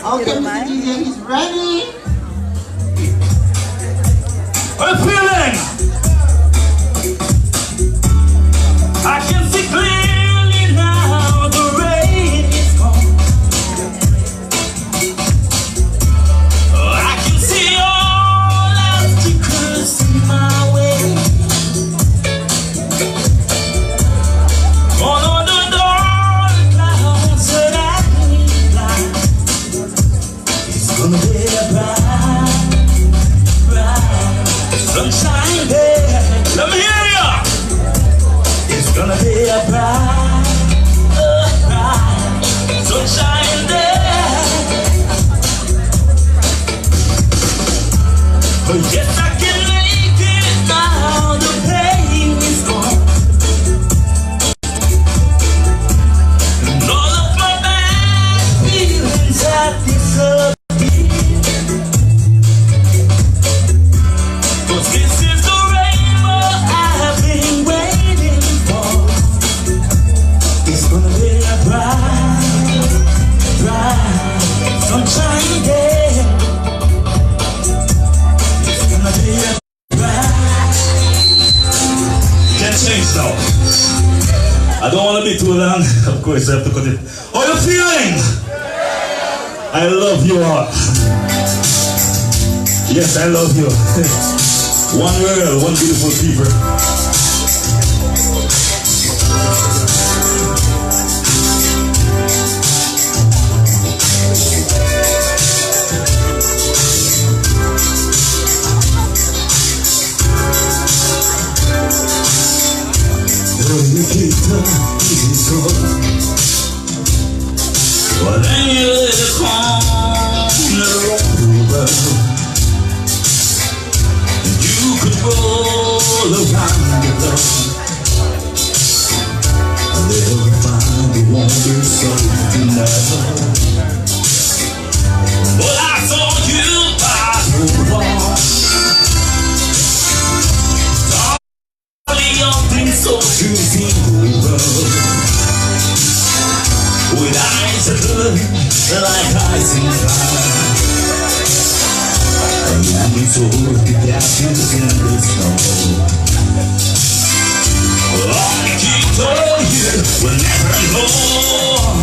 Okay, Mr. DJ, he's ready. I'm feeling. I can see clearly now the rain is gone. I can see all obstacles in my way. Gone on the dark clouds that I need light. It's gonna be a bright sunshine day. Let me hear ya. It's gonna be a bright sunshine day. Oh yes, I can make it now. The pain is gone. And all of my bad feelings have disappeared. This is the rainbow I've been waiting for. It's gonna be a bright sunshine day. It's gonna be a bright. Can't change now. I don't want to be too long. Of course, I have to cut it. How you feeling? I love you all. Yes, I love you. One world, one beautiful people. Well, then you let it come over. You could roll around the globe. And they'll find the wonders of another. But I saw you by the wall. Darling, all things so juicy over. With eyes that look like ice and fire. And we told the captives in the snow. Only keep told you will never know.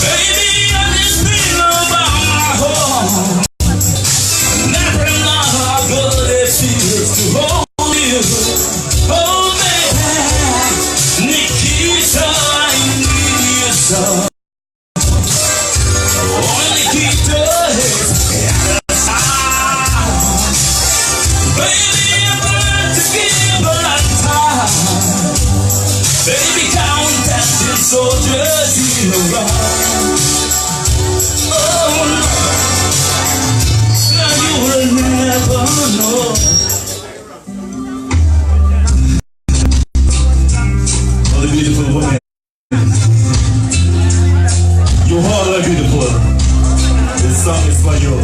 Baby, I just feel about my home. Never know how good it feels to hold you. Oh, baby, Nikita, I need you so. Only keep told you. Baby, I'm glad to give a lot of time. Baby, count that soldiers in the round. Oh no, now you will never know. All the beautiful women, you all are beautiful. This song is for you.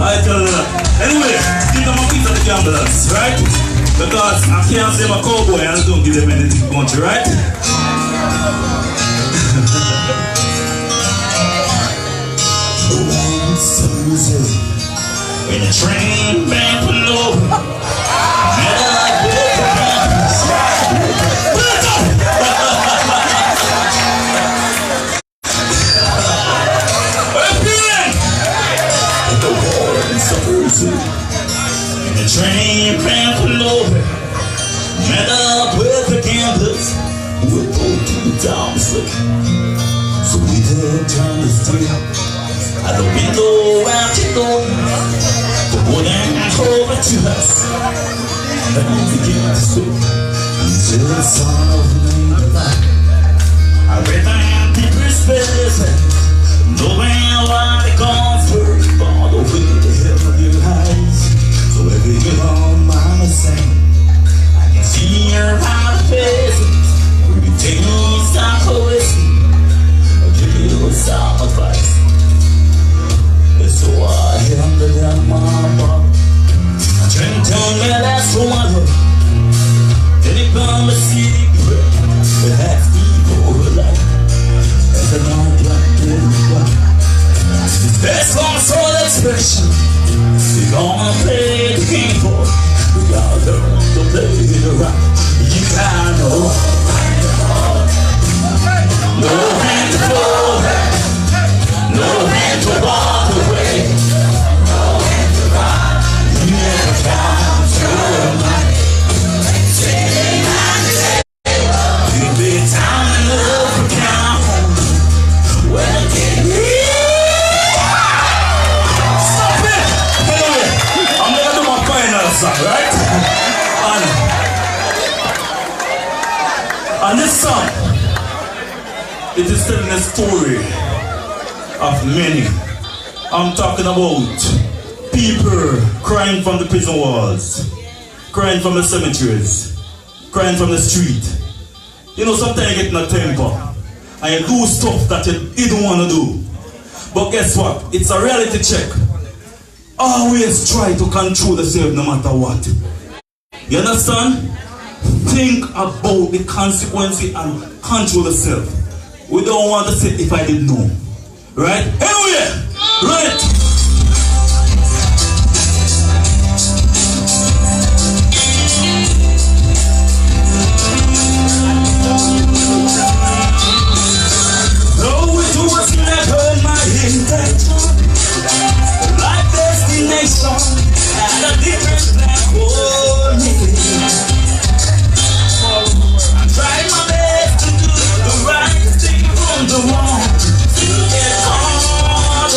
I tell you that. Anyway, give them a piece of the gamblers, right? Because I can't say I'm a cowboy and I don't give them anything country, right? When the train ran pulled over, and I like and the train ran pulled over, met up with the gamblers who were both too down to sleep. So we did turn the street out the window out the door. The boy ran over to us and we began to speak. He said, son of a neighbor, I read my people's face, knowing what they gone through, all the way to hell of your eyes. So every young mama sang, I can see your hot faces. When you take me stop poetry, I'll give you some advice. And so I handed down my bottle, I drank down my last one. Then it found a city bread that had people alive. And then I dropped in the bar. That's my soul expression. We're gonna play the game for it. We gotta learn to play it right. You gotta know. No hand to fall, no hand to walk away, no hand to ride. You never count your money. You be time and love for count. When I get stop it! Anyway, I'm gonna do my final song, right? And this song, it is telling a story of many. I'm talking about people crying from the prison walls, crying from the cemeteries, crying from the street. You know, sometimes you get in a temper and you do stuff that you didn't want to do. But guess what? It's a reality check. Always try to control yourself no matter what. You understand? Think about the consequence and control yourself. We don't want to say if I didn't know. Right? Anyway, right. No, it was never my intention. Life destination and a different plan for me. I'm trying my best to do the right thing from the wrong. To get on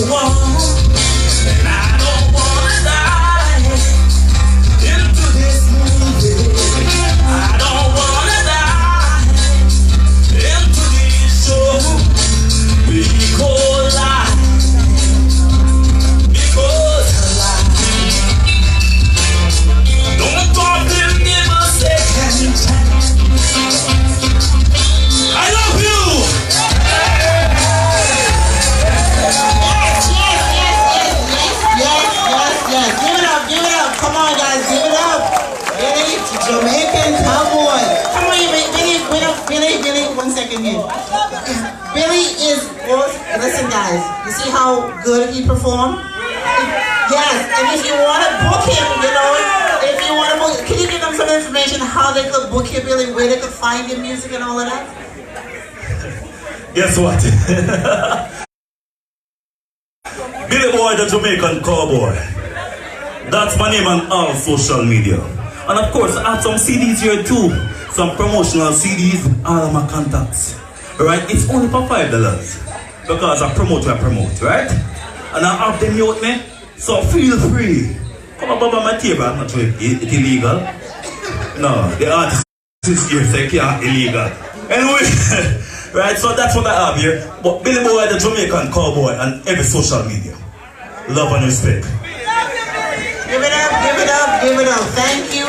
want, and I don't wanna die into this movie. I don't wanna die into this show because I don't talk to me but second chance. I love you. Yes. Give it up. Come on, guys, give it up. Billy, Jamaican Cowboy. Come on, Billy, 1 second here. Billy is, listen guys, you see how good he performed? Yes, and if you want to book him, if you want to book, can you give them some information how they could book him, Billy, where they could find your music and all of that? Guess what? Billyboy The Jamaican Cowboy. That's my name on all social media. And of course, I have some CDs here too. Some promotional CDs, all of my contacts. Right? It's only for $5. Because I promote, right? And I have them here with me. So feel free. Come above my table. I'm not sure if it's illegal. No, the artist is here, so it can't illegal. Anyway, right, so that's what I have here. But Billyboy The Jamaican Cowboy on every social media. Love and respect. Give it up. Thank you.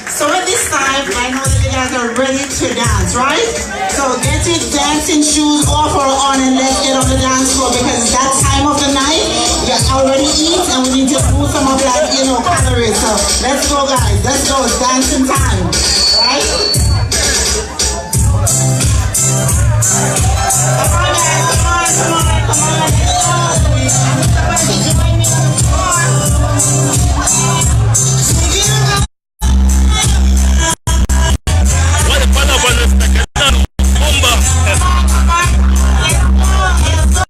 So at this time, I know that you guys are ready to dance, right? So get your dancing shoes off or on and let's get on the dance floor because it's that time of the night. We already eat and we need to move some of that, calories. So let's go, guys. Let's go. It's dancing time.